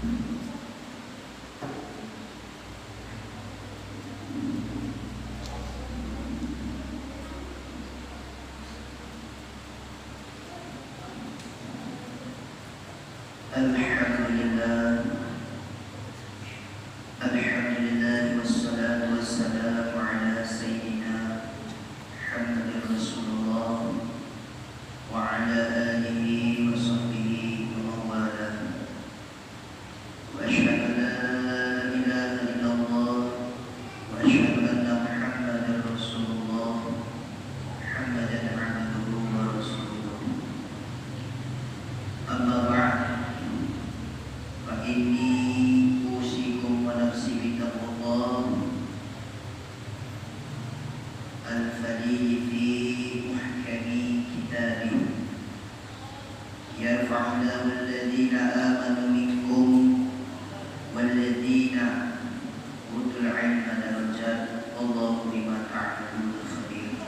Alhamdulillah, wassalatu wassalamu ala sayyidina Muhammadin Rasulullah wa ala alihi wa sahbihi wa mawala. Wa asyhadu an la ilaha illallah wa asyhadu anna Muhammadan Rasulullah, Muhammadan abduhu wa rasuluh. Amma ba'd. Inni usikum wa nafsi bitaqwallah al-fadil fi muhkami kitabih. Yarfa'ullahu alladhina amanu minkum walladhina utul ilma darajat. Wallahu bima ta'maluna khabir.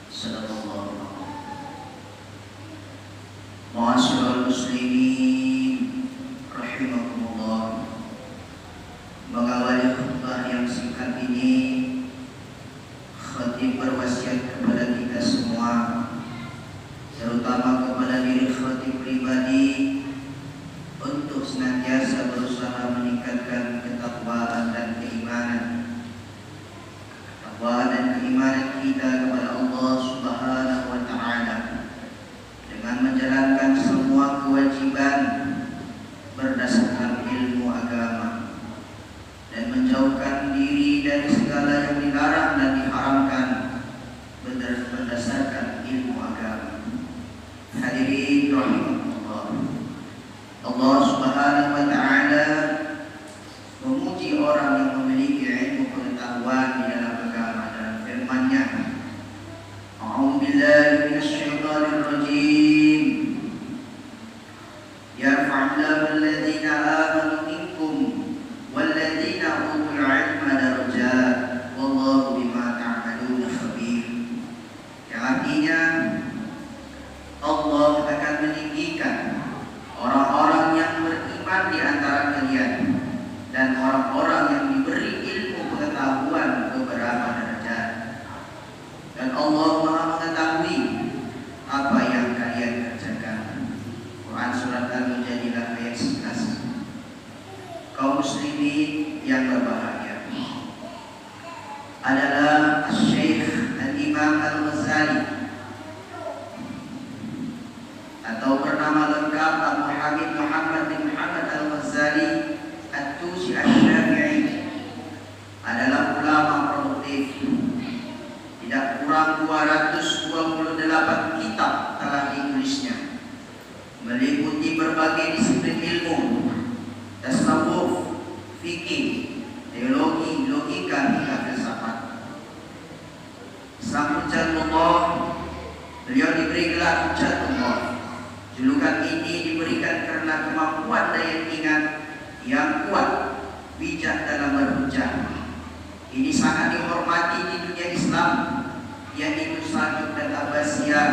Sadaqallahu alaihi. Ma'asyiral muslimin rahimakumullah, mengawali khutbah yang singkat ini, khatib berwasiat kepada kita semua, terutama kepada diri khatib pribadi, untuk senantiasa berusaha meningkatkan ketakwaan dan keimanan. Takwaan dan keimanan kita kepada Allah Subhanahu wa Ta'ala dengan menjalankan semua kewajiban berdasarkan ilmu agama dan menjauhkan diri dari segala yang dilarang dan diharamkan berdasarkan ilmu agama. Hadirin rahimahullah, Allah Subhanahu wa Ta'ala memuji orang yang memiliki ilmu pengetahuan di dalam agama dalam firman-Nya. A'udzu billahi minasyaitonir rajim. Yarfa'ullahu alladhina amanu minkum walladhina utul ilma darajat. Wallahu bima ta'maluna khabir. Yang artinya Allah akan meninggikan orang-orang yang beriman di antara kalian dan orang-orang yang diberi ilmu pengetahuan beberapa derajat. Dan Allah Maha mengetahui apa yang kalian kerjakan. Quran Surat Al-Mujadilah ayat 11. Kaum muslimin yang berbahagia, adalah Syekh Al-Imam Al-Ghazali, atau bernama lengkap Abu Hamid Muhammad bin Muhammad Al-Ghazali At-Tusi Asy-Syafi'i, adalah ulama produktif. Tidak kurang 228 kitab telah ditulisnya, meliputi berbagai disiplin ilmu, tasawuf, fikih, teologi, logika, hingga filsafat. Sang Hujjatullah, beliau diberi gelar Hujjatullah. Julukan ini diberikan karena kemampuan daya ingat yang kuat, bijak dalam berhujjah. Ini sangat dihormati di dunia Islam, yaitu Saljuk dan Abbasiyah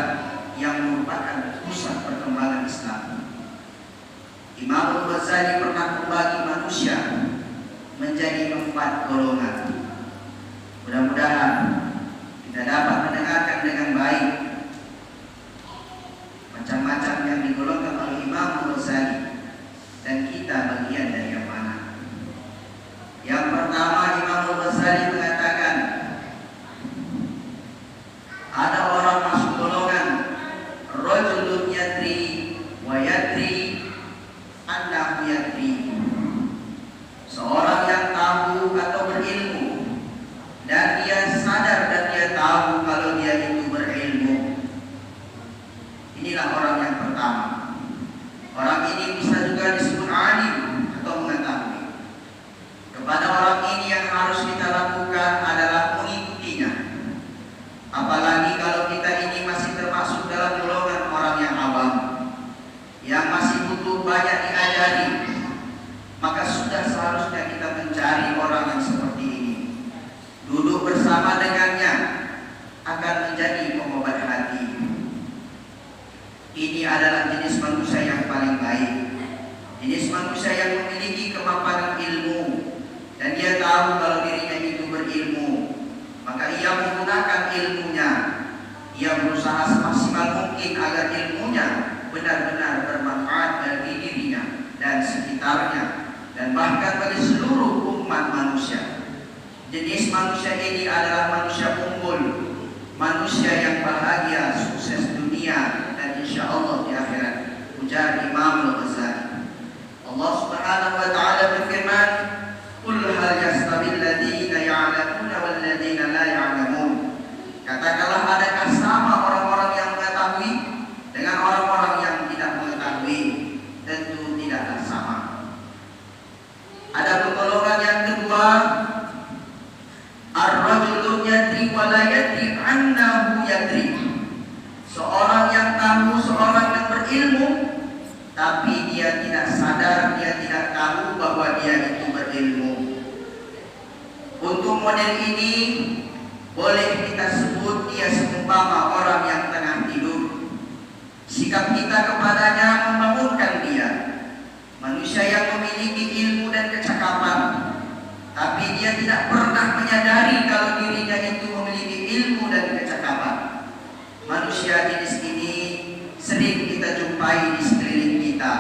yang merupakan pusat perkembangan Islam. Imam Al-Ghazali pernah membagi manusia menjadi 4 golongan. Mudah-mudahan kita dapat mendengarkan dengan baik macam-macam yang digolongkan oleh Imam Al-Ghazali, dan kita bagian dari yang mana. Yang pertama, Imam Al-Ghazali mengatakan ada orang masuk golongan rajulun yadri wa yadri annahu yadri, seorang yang tahu atau berilmu dan dia sadar dan dia tahu kalau dia itu berilmu. Inilah orang yang pertama. Orang ini bisa juga disebut alim atau mengetahui. Kepada orang ini yang harus kita lakukan adalah mengikutinya. Apalagi kalau kita ini masih termasuk dalam golongan orang yang awam, yang masih butuh banyak diajari, maka sudah seharusnya kita mencari orang yang seperti ini. Duduk bersama dengannya akan menjadi pengobat hati. Ini adalah jenis manusia yang paling baik. Di Jenis manusia yang memiliki kemapanan ilmu dan dia tahu kalau dirinya itu berilmu, maka ia menggunakan ilmunya. Ia berusaha semaksimal mungkin agar ilmunya benar-benar bermanfaat bagi dirinya dan sekitarnya, dan bahkan bagi seluruh umat manusia. Jenis manusia ini adalah manusia unggul, manusia yang bahagia, sukses dunia dan insya Allah di akhirat. Ujar Imam Al-Ghazali. Allah Subhanahu wa taala berfirman, "Qul hal yastawil ladzina ya'lamuna wal ladzina la ya'lamun." Katakanlah, adakah sama orang-orang yang mengetahui dengan orang-orang yang tidak mengetahui? Tentu tidaklah sama. Ada golongan yang kedua, ar-rajulu yadri wa la yadri annahu yadri. Seorang yang tahu, seorang yang berilmu, tapi dia tidak sadar, dia tidak tahu bahwa dia itu berilmu. Untuk model ini boleh kita sebut dia seumpama orang yang tengah tidur. Sikap kita kepadanya membangunkan dia. Manusia yang memiliki ilmu dan kecakapan, tapi dia tidak pernah menyadari kalau dirinya itu memiliki ilmu dan kecakapan. Manusia jenis ini sering kita jumpai di sekeliling kita.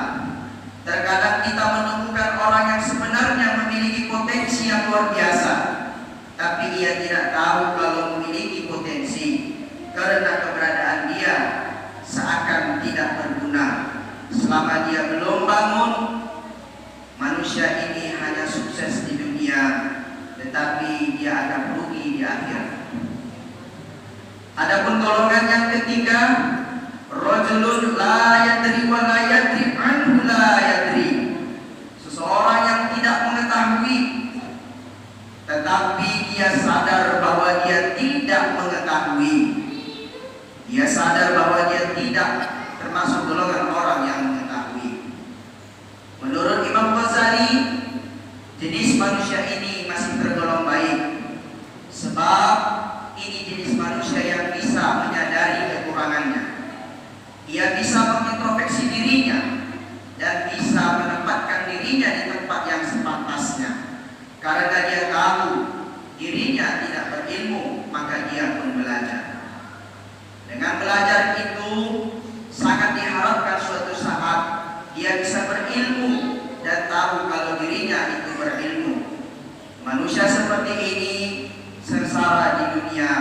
Terkadang kita menemukan orang yang sebenarnya memiliki potensi yang luar biasa, tapi ia tidak tahu kalau memiliki potensi karena keberadaan dia seakan tidak berguna. Selama dia belum bangun, manusia ini hanya sukses di dunia, tetapi dia akan rugi di akhirat. Adapun golongan yang ketiga, rajulun la yadri wa la yadri anhu la yadri. Seseorang yang tidak mengetahui, tetapi dia sadar bahwa dia tidak mengetahui. Dia sadar bahwa dia tidak termasuk golongan orang yang mengetahui. Menurut Imam Ghazali, jenis manusia ini masih tergolong baik, sebab ini jenis manusia yang bisa menyadari kekurangannya. Ia bisa mengintrospeksi dirinya dan bisa menempatkan dirinya di tempat yang sepantasnya. Karena dia tahu dirinya tidak berilmu, maka dia pun belajar. Dengan belajar itu sangat diharapkan suatu saat dia bisa berilmu dan tahu kalau dirinya itu berilmu. Manusia seperti ini sengsara di dunia,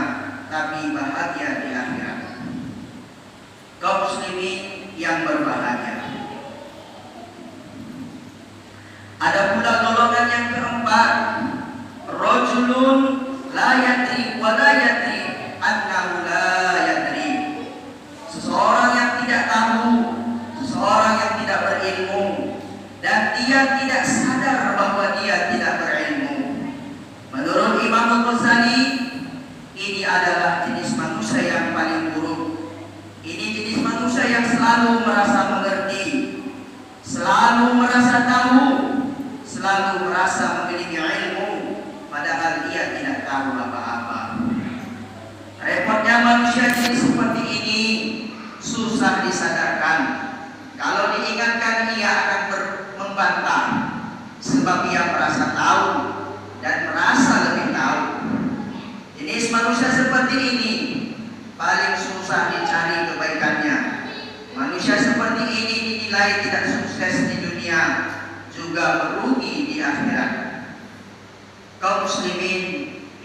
tapi bahagia di akhirat. Kaum muslimin yang berbahagia. Ada pula golongan yang keempat, rajulun la yadri wa la yadri annahu la yadri. Seseorang yang tidak tahu, seseorang yang tidak berilmu, dan dia tidak sadar bahwa dia tidak berilmu. Menurut Imam Ghazali, ini adalah jenis manusia yang paling buruk. Ini jenis manusia yang selalu merasa mengerti, selalu merasa tahu, selalu merasa memiliki ilmu, padahal dia tidak tahu apa-apa. Repotnya manusia jenis seperti ini susah disadarkan. Kalau diingatkan ia akan membantah, sebab ia merasa tahu dan merasa lebih tahu. Jenis manusia seperti ini paling susah dicari kebaikannya. Manusia seperti ini dinilai tidak sukses di dunia, juga merugi di akhirat. Kaum muslimin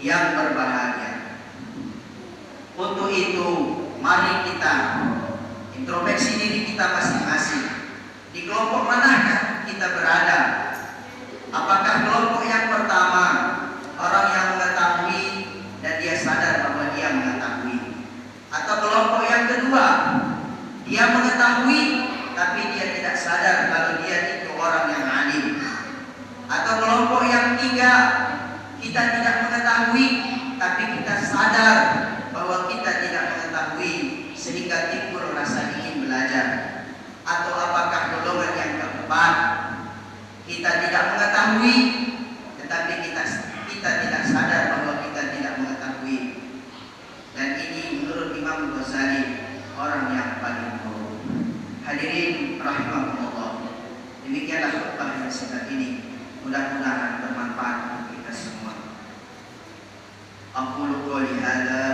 yang berbahagia. Untuk itu, mari kita introspeksi diri kita masing-masing. Di kelompok manakah kita berada? Apakah kelompok yang pertama, orang yang mengetahui dan dia sadar bahwa dia mengetahui? Atau kelompok yang kedua, dia mengetahui tapi dia tidak sadar kalau dia itu orang yang alim? Atau kelompok yang tiga, kita tidak mengetahui tapi kita sadar bahwa kita tidak mengetahui sehingga timbul rasa ingin belajar? Atau apakah golongan yang keempat, kita tidak mengetahui tetapi kita tidak sadar bahwa kita tidak mengetahui? Dan ini menurut Imam Ghazali orang yang paling buruk. Hadirin rahimahullah, demikianlah yang singkat ini mudah-mudahan bermanfaat untuk kita semua. Aqulu qouli hadza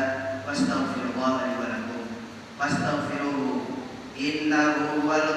wastaghfirullah li wa lakum fastaghfiruhu innahu huwal